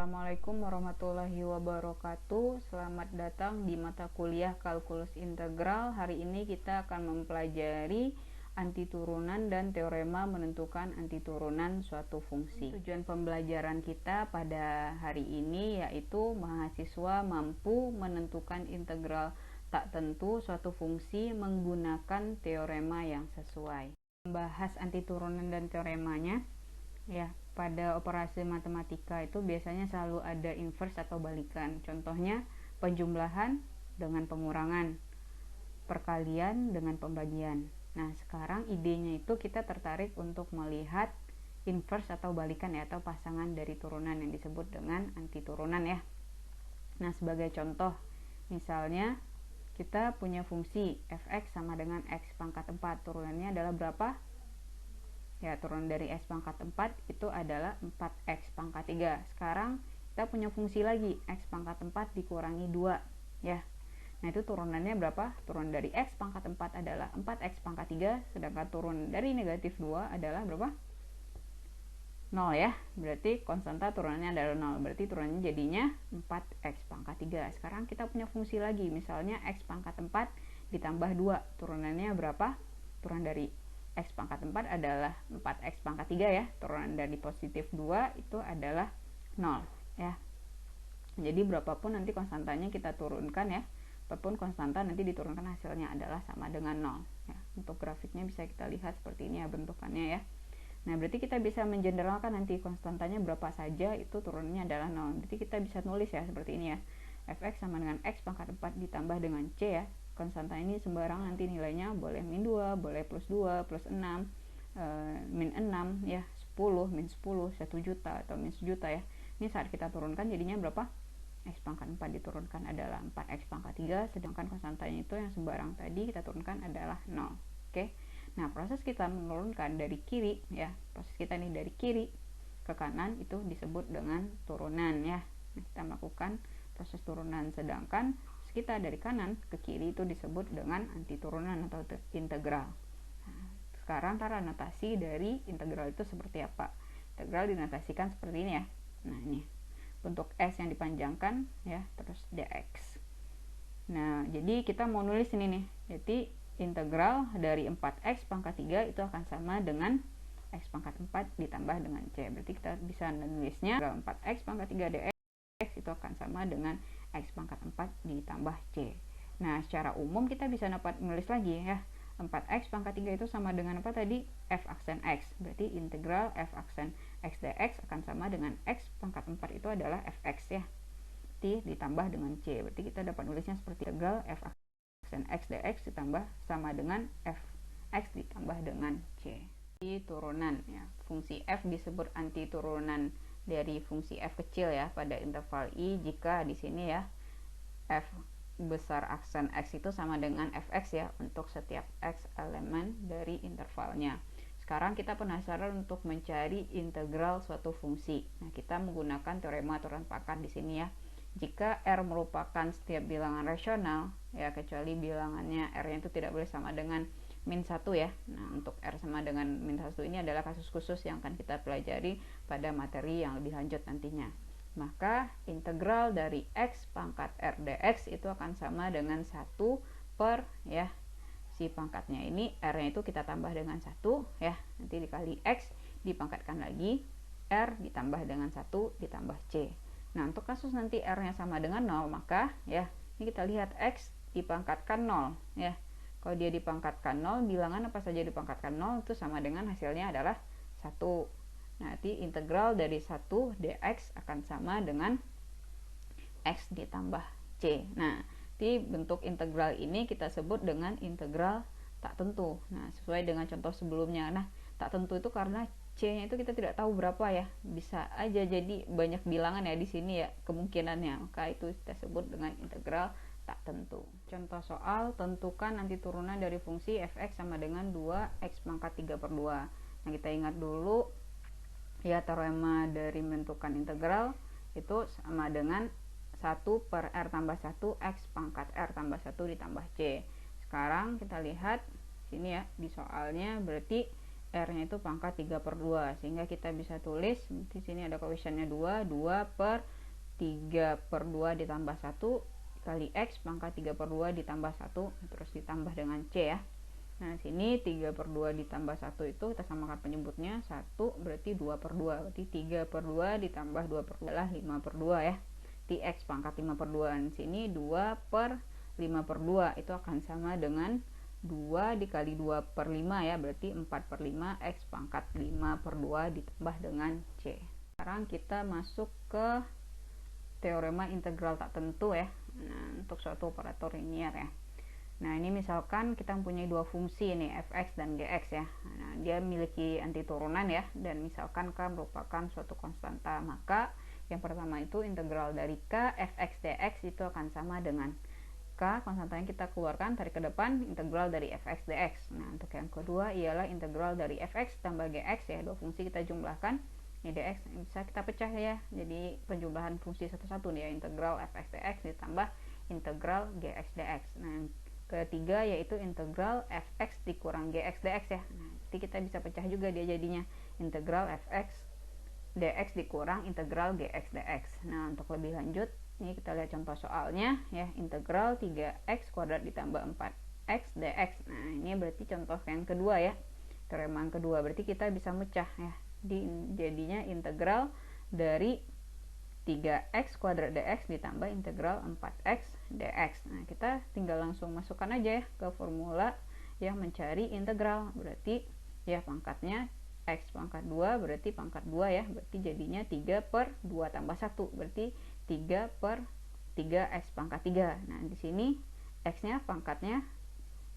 Assalamualaikum warahmatullahi wabarakatuh. Selamat datang di mata kuliah Kalkulus Integral. Hari ini kita akan mempelajari antiturunan dan teorema menentukan antiturunan suatu fungsi. Tujuan pembelajaran kita pada hari ini yaitu mahasiswa mampu menentukan integral tak tentu suatu fungsi menggunakan teorema yang sesuai. Membahas antiturunan dan teoremanya, ya, pada operasi matematika itu biasanya selalu ada inverse atau balikan. Contohnya penjumlahan dengan pengurangan, perkalian dengan pembagian. Nah, sekarang idenya itu kita tertarik untuk melihat inverse atau balikan, ya, atau pasangan dari turunan yang disebut dengan antiturunan, ya. Nah, sebagai contoh, misalnya kita punya fungsi fx sama dengan x pangkat 4. Turunannya adalah berapa? Ya, turunan dari x pangkat 4 itu adalah 4x pangkat 3. Sekarang kita punya fungsi lagi, x pangkat 4 dikurangi 2, ya. Nah, itu turunannya berapa? Turunan dari x pangkat 4 adalah 4x pangkat 3, sedangkan turun dari negatif 2 adalah berapa? 0, ya. Berarti konstanta turunannya adalah 0. Berarti turunannya jadinya 4x pangkat 3. Sekarang kita punya fungsi lagi, misalnya x pangkat 4 ditambah 2. Turunannya berapa? Turunan dari x pangkat 4 adalah 4x pangkat 3, ya. Turunan dari positif 2 itu adalah 0, ya. Jadi berapapun nanti konstantanya kita turunkan, ya. Apapun konstanta nanti diturunkan hasilnya adalah sama dengan 0, ya. Untuk grafiknya bisa kita lihat seperti ini, ya, bentukannya, ya. Nah, berarti kita bisa mengeneralkan nanti konstantanya berapa saja itu turunannya adalah 0. Berarti kita bisa nulis, ya, seperti ini, ya. Fx sama dengan x pangkat 4 ditambah dengan c, ya. Konstanta ini sembarang nanti nilainya boleh min 2, boleh plus 2, plus 6, min 6, ya, 10, min 10, 1 juta atau min 1 juta, ya. Ini saat kita turunkan jadinya berapa? X pangkat 4 diturunkan adalah 4x pangkat 3, sedangkan konstantanya itu yang sembarang tadi kita turunkan adalah 0. Oke. Nah, proses kita menurunkan dari kiri, ya. Proses kita nih dari kiri ke kanan itu disebut dengan turunan, ya. Nah, kita melakukan proses turunan, sedangkan kita dari kanan ke kiri itu disebut dengan antiturunan atau integral. Nah, sekarang cara notasi dari integral itu seperti apa? Integral dinotasikan seperti ini, ya. Nah, ini bentuk s yang dipanjangkan, ya, terus dx. Nah, jadi kita mau nulis ini nih. Jadi integral dari 4x pangkat 3 itu akan sama dengan x pangkat 4 ditambah dengan c. Berarti kita bisa menulisnya 4x pangkat 3 dx itu akan sama dengan x pangkat 4 ditambah c. Nah, secara umum kita bisa dapat menulis lagi, ya. 4x pangkat 3 itu sama dengan apa tadi? F aksen x. Berarti integral f aksen x dx akan sama dengan x pangkat 4 itu adalah fx, ya. Ditambah dengan c. Berarti kita dapat nulisnya seperti integral f aksen x dx ditambah sama dengan fx ditambah dengan c. Turunan, ya. Fungsi f disebut antiturunan dari fungsi f kecil, ya, pada interval i jika di sini, ya, f besar aksen x itu sama dengan fx, ya, untuk setiap x elemen dari intervalnya. Sekarang kita penasaran untuk mencari integral suatu fungsi. Nah, kita menggunakan teorema aturan pangkat di sini, ya. Jika r merupakan setiap bilangan rasional, ya, kecuali bilangannya r-nya itu tidak boleh sama dengan min 1, ya. Nah, untuk r sama dengan min 1 ini adalah kasus khusus yang akan kita pelajari pada materi yang lebih lanjut nantinya. Maka integral dari x pangkat r dx itu akan sama dengan 1 per, ya, si pangkatnya ini r-nya itu kita tambah dengan 1, ya. Nanti dikali x dipangkatkan lagi r ditambah dengan 1 ditambah c. Nah, untuk kasus nanti r-nya sama dengan 0, maka, ya, ini kita lihat x dipangkatkan 0, ya. Kalau dia dipangkatkan 0, bilangan apa saja dipangkatkan 0 itu sama dengan hasilnya adalah 1. Nanti integral dari 1 dx akan sama dengan x ditambah c. Nah, di bentuk integral ini kita sebut dengan integral tak tentu. Nah, sesuai dengan contoh sebelumnya. Nah, tak tentu itu karena c-nya itu kita tidak tahu berapa, ya. Bisa aja jadi banyak bilangan, ya, di sini, ya, kemungkinannya. Maka itu kita sebut dengan integral tak tentu. Contoh soal, tentukan antiturunan dari fungsi fx sama dengan 2x pangkat 3 per 2. Nah, kita ingat dulu, ya, teorema dari menentukan integral itu sama dengan 1 per r tambah 1 x pangkat r tambah 1 ditambah c. Sekarang kita lihat sini, ya, di soalnya berarti r-nya itu pangkat 3 per 2, sehingga kita bisa tulis di sini ada koefisiennya 2 per 3/2 ditambah 1 kali X pangkat 3/2 ditambah 1, terus ditambah dengan C ya. Nah sini 3/2 ditambah 1 itu kita samakan penyebutnya 1, berarti 2/2, berarti 3/2 ditambah 2/2 adalah 5/2 ya. Di X pangkat 5/2, sini 2/5/2 itu akan sama dengan 2 dikali 2/5 ya, berarti 4/5 X pangkat 5/2 ditambah dengan C. Sekarang kita masuk ke teorema integral tak tentu ya. Nah, untuk suatu operator linier ya. Nah, ini misalkan kita mempunyai dua fungsi ini, fx dan gx ya. Nah, dia memiliki antiturunan ya, dan misalkan k merupakan suatu konstanta, maka yang pertama itu integral dari k fx dx itu akan sama dengan k, konstanta yang kita keluarkan tarik ke depan, integral dari fx dx. Nah, untuk yang kedua ialah integral dari fx tambah gx ya, dua fungsi kita jumlahkan. Ini dx bisa kita pecah ya, jadi penjumlahan fungsi satu-satu nih ya, integral fx dx ditambah integral gx dx. Nah, ketiga yaitu integral fx dikurang gx dx ya. Nah, jadi kita bisa pecah juga dia jadinya integral fx dx dikurang integral gx dx. Nah, untuk lebih lanjut ini kita lihat contoh soalnya ya, integral 3x kuadrat ditambah 4x dx. Nah, ini berarti contoh yang kedua ya, teorema yang kedua, berarti kita bisa mecah ya, jadinya integral dari 3x kuadrat dx ditambah integral 4x dx. Nah, kita tinggal langsung masukkan aja ya ke formula yang mencari integral, berarti ya pangkatnya x pangkat 2 berarti pangkat 2 ya, berarti jadinya 3/2 tambah 1 berarti 3/3x pangkat 3. Nah, di sini x nya pangkatnya,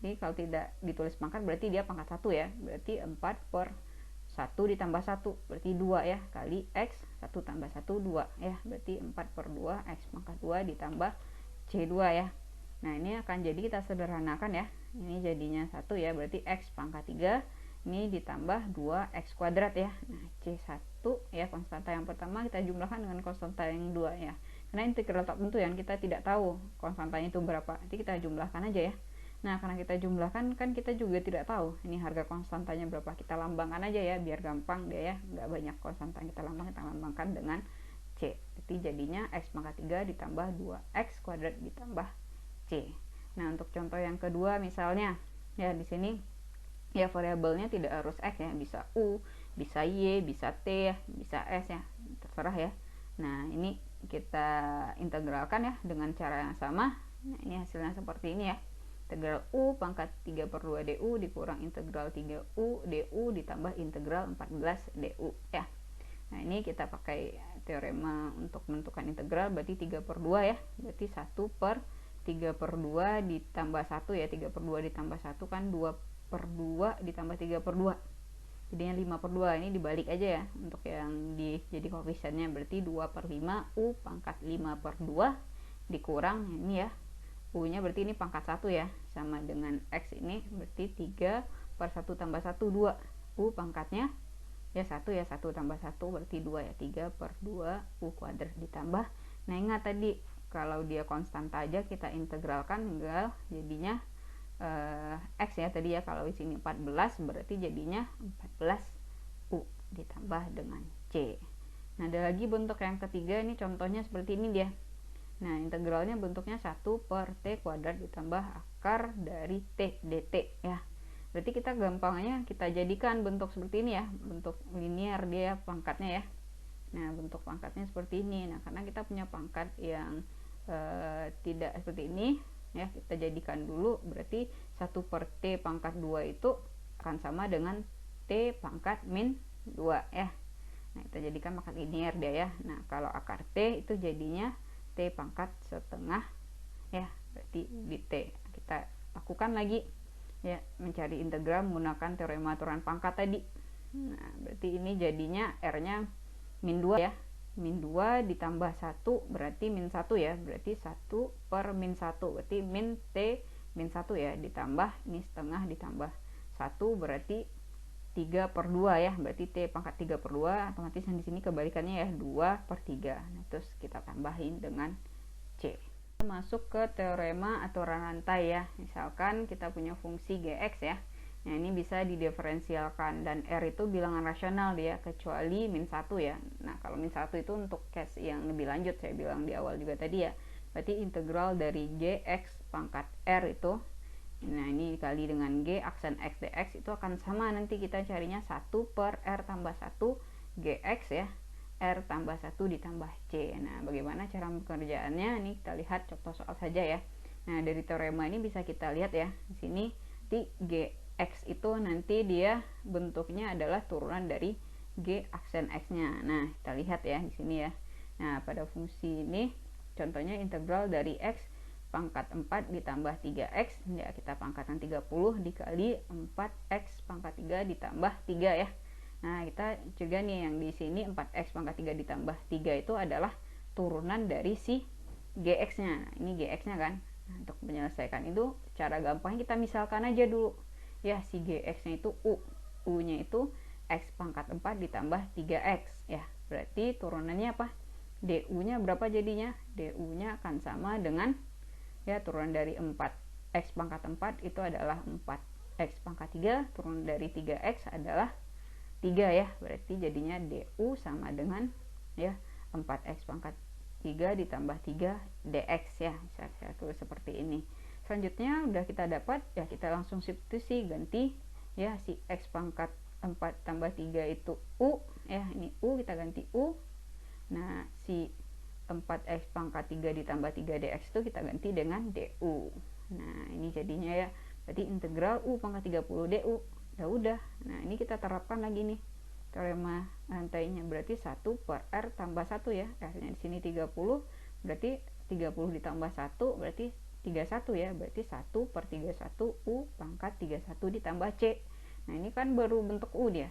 jadi kalau tidak ditulis pangkat berarti dia pangkat 1 ya, berarti 4/1 ditambah 1 berarti 2 ya, kali x 1 tambah 1 2 ya, berarti 4/2 x pangkat 2 ditambah C2 ya. Nah, ini akan jadi kita sederhanakan ya, ini jadinya 1 ya, berarti x pangkat 3 ini ditambah 2x kuadrat ya. Nah, C1 ya, konstanta yang pertama kita jumlahkan dengan konstanta yang 2 ya, karena integral tak tentu yang kita tidak tahu konstantanya itu berapa, nanti kita jumlahkan aja ya. Nah, karena kita jumlahkan kan kita juga tidak tahu ini harga konstantanya berapa, kita lambangkan aja ya biar gampang deh ya, nggak banyak konstanta yang kita lambangkan dengan C. Jadi jadinya x pangkat 3 ditambah 2x kuadrat ditambah C. Nah, untuk contoh yang kedua misalnya ya, di sini ya variabelnya tidak harus x ya, bisa u, bisa y, bisa t, bisa s ya, terserah ya. Nah, ini kita integralkan ya dengan cara yang sama. Nah, ini hasilnya seperti ini ya, integral u pangkat 3/2 du dikurang integral 3u du ditambah integral 14 du ya. Nah, ini kita pakai teorema untuk menentukan integral, berarti 3/2 ya, berarti 1/3/2 ditambah 1 ya, 3/2 ditambah 1 kan 2/2 ditambah 3/2, jadinya 5/2. Ini dibalik aja ya untuk yang jadi koefisiennya, berarti 2/5 u pangkat 5/2 dikurang ini ya, u nya berarti ini pangkat 1 ya, sama dengan x ini berarti 3/1 tambah 1 2, u pangkatnya ya 1 ya, 1 tambah 1 berarti 2 ya, 3/2 u kuadrat ditambah. Nah, ingat tadi kalau dia konstanta aja kita integralkan tinggal jadinya x ya tadi ya, kalau di sini 14 berarti jadinya 14 u ditambah dengan C. Nah, ada lagi bentuk yang ketiga, ini contohnya seperti ini dia. Nah, integralnya bentuknya 1/t kuadrat ditambah akar dari t dt ya. Berarti kita gampangnya kita jadikan bentuk seperti ini ya, bentuk linear dia pangkatnya ya. Nah, bentuk pangkatnya seperti ini. Nah, karena kita punya pangkat yang tidak seperti ini ya, kita jadikan dulu, berarti 1/t pangkat 2 itu akan sama dengan t pangkat min 2 ya. Nah, kita jadikan pangkat linear dia ya. Nah, kalau akar t itu jadinya t pangkat setengah ya, berarti di t. Kita lakukan lagi ya, mencari integral menggunakan teorema aturan pangkat tadi. Nah, berarti ini jadinya r nya min 2 ya, min 2 ditambah 1 berarti min 1 ya, berarti 1/min 1 berarti min t min 1 ya, ditambah ini setengah ditambah 1 berarti 3/2 ya, berarti t pangkat 3/2, otomatis yang di sini kebalikannya ya, 2/3. Nah, terus kita tambahin dengan C. Kita masuk ke teorema aturan rantai ya. Misalkan kita punya fungsi gx ya. Nah, ini bisa didiferensialkan, dan R itu bilangan rasional dia, kecuali min 1 ya. Nah, kalau min 1 itu untuk case yang lebih lanjut, saya bilang di awal juga tadi ya. Berarti integral dari Gx pangkat R itu, nah ini dikali dengan G aksen X dx itu akan sama, nanti kita carinya 1 per R tambah 1 Gx ya, R tambah 1 ditambah C. Nah, bagaimana cara pengerjaannya? Ini kita lihat contoh soal saja ya. Nah, dari teorema ini bisa kita lihat ya, di sini di Gx itu nanti dia bentuknya adalah turunan dari G aksen X-nya. Nah, kita lihat ya di sini ya. Nah, pada fungsi ini contohnya integral dari X pangkat 4 ditambah 3X, ya kita pangkatan 30 dikali 4X pangkat 3 ditambah 3 ya. Nah, kita juga nih yang di sini 4X pangkat 3 ditambah 3 itu adalah turunan dari si Gx-nya. Nah, ini Gx-nya kan. Nah, untuk menyelesaikan itu cara gampangnya kita misalkan aja dulu. Ya, si Gx-nya itu U. U-nya itu X pangkat 4 ditambah 3X ya. Berarti turunannya apa? Du-nya berapa jadinya? Du-nya akan sama dengan ya turunan dari 4X pangkat 4 itu adalah 4X pangkat 3, turunan dari 3X adalah 3 ya. Berarti jadinya Du sama dengan ya 4X pangkat 3 ditambah 3 dx ya. Saya tulis seperti ini. Selanjutnya udah kita dapat ya, kita langsung substitusi, ganti ya si X pangkat 4 tambah 3 itu U ya, ini U kita ganti U. Nah, si 4X pangkat 3 ditambah 3 dx itu kita ganti dengan du. Nah, ini jadinya ya, berarti integral U pangkat 30 du. Udah. Nah, ini kita terapkan lagi nih teorema rantainya, berarti 1 per R tambah 1 ya. R-nya di sini 30, berarti 30 ditambah 1 berarti 31 ya. Berarti 1 per 31 U pangkat 31 ditambah C. Nah, ini kan baru bentuk U dia.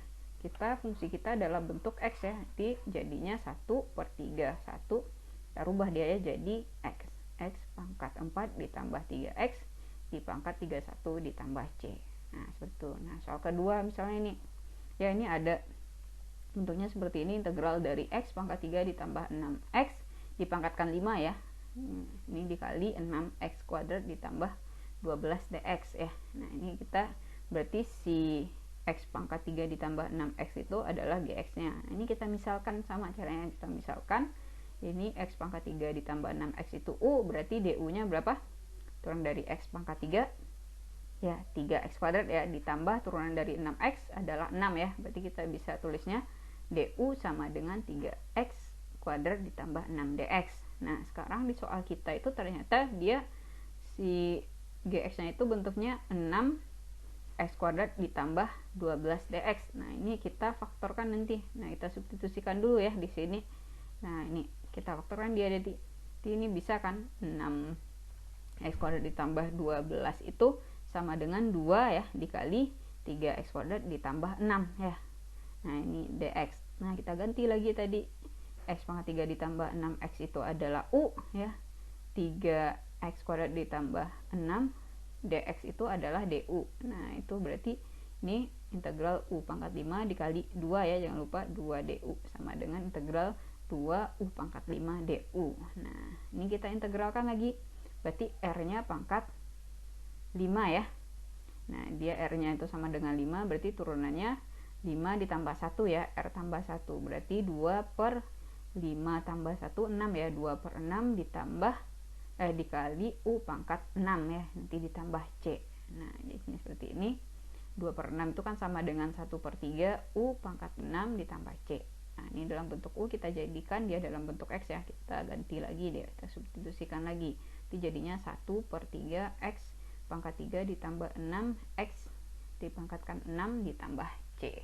Fungsi kita adalah bentuk X ya. Jadi jadinya 1 per 31, kita rubah dia ya jadi X. X pangkat 4 ditambah 3X di pangkat 31 ditambah C. Nah, seperti itu. Nah, soal kedua misalnya ini. Ya, ini ada bentuknya seperti ini, integral dari X pangkat 3 ditambah 6X dipangkatkan 5 ya. Ini dikali 6X kuadrat ditambah 12 dx ya. Nah, ini kita berarti si X pangkat 3 ditambah 6X itu adalah Gx-nya. Ini kita misalkan, sama caranya kita misalkan. Ini X pangkat 3 ditambah 6X itu U, berarti du-nya berapa? Turunan dari X pangkat 3 ya 3X kuadrat ya, ditambah turunan dari 6X adalah 6 ya. Berarti kita bisa tulisnya du sama dengan 3X kuadrat ditambah 6 dx. Nah, sekarang di soal kita itu ternyata dia si Gx-nya itu bentuknya 6X kuadrat ditambah 12 dx. Nah, ini kita faktorkan nanti. Nah, kita substitusikan dulu ya di sini. Nah, ini kita faktorkan dia jadi ini bisa kan 6X kuadrat ditambah 12 itu sama dengan 2 ya dikali 3X kuadrat ditambah 6 ya. Nah, ini dx. Nah, kita ganti lagi tadi X pangkat 3 ditambah 6X itu adalah U ya. 3X kuadrat ditambah 6 dx itu adalah du. Nah, itu berarti ini integral U pangkat 5 dikali 2 ya, jangan lupa 2 du sama dengan integral 2 U pangkat 5 du. Nah, ini kita integralkan lagi. Berarti R-nya pangkat 5 ya. Nah, dia R-nya itu sama dengan 5, berarti turunannya 5 ditambah 1 ya, R tambah 1. Berarti 2 per 5 tambah 1, 6 ya. 2 per 6 ditambah dikali U pangkat 6 ya, nanti ditambah C. Nah, jadi seperti ini. 2 per 6 itu kan sama dengan 1 per 3 U pangkat 6 ditambah C. Nah, ini dalam bentuk U, kita jadikan dia dalam bentuk X ya. Kita ganti lagi deh, kita substitusikan lagi. Jadi jadinya 1 per 3 X pangkat 3 ditambah 6 X dipangkatkan 6 ditambah C.